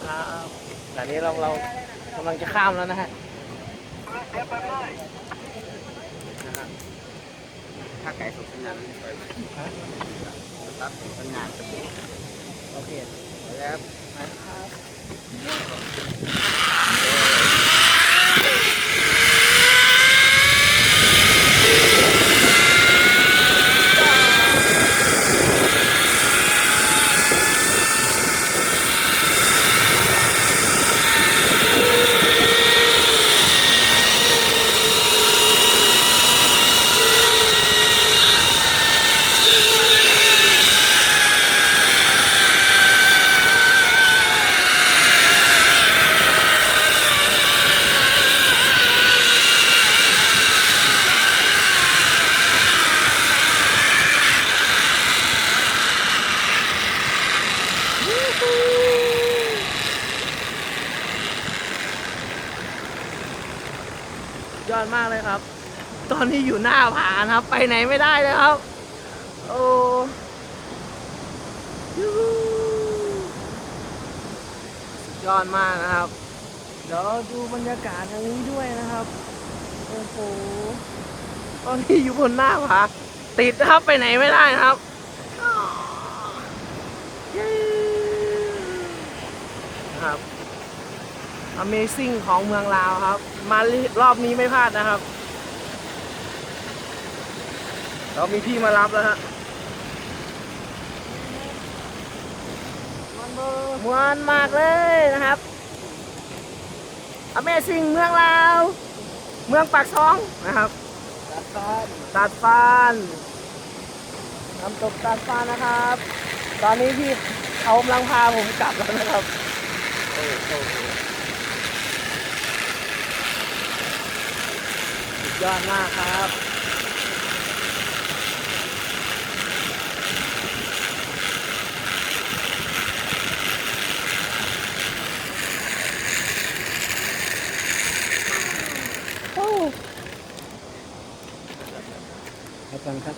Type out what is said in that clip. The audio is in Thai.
ครับแต่นี้เรากำลังจะข้ามแล้วนะฮะถ้าไก่สุกสัญญาณตัดสัญญาณโอเคแล้วยอดมากเลยครับ ตอนนี้อยู่หน้าผานะครับ ไปไหนไม่ได้เลยครับ โอ้ยูฮูสุดยอดมากนะครับ เดี๋ยวดูบรรยากาศทางนี้ด้วยนะครับ โอ้โห ตอนนี้อยู่บนหน้าผาติดนะครับ ไปไหนไม่ได้นะครับเย้นะครับ Amazing ของเมืองลาวครับ มารอบนี้ไม่พลาดนะครับ เรามีพี่มารับแล้วฮะมวนมากเลยนะครับ Amazing เมืองลาว เมืองปากซองนะครับตัดฟานน้ำตกตัดฟานนะครับ ตอนนี้พี่เขากำลังพาผมกลับแล้วนะครับโอ้โหสุดยอดมากครับอาจารย์ครับ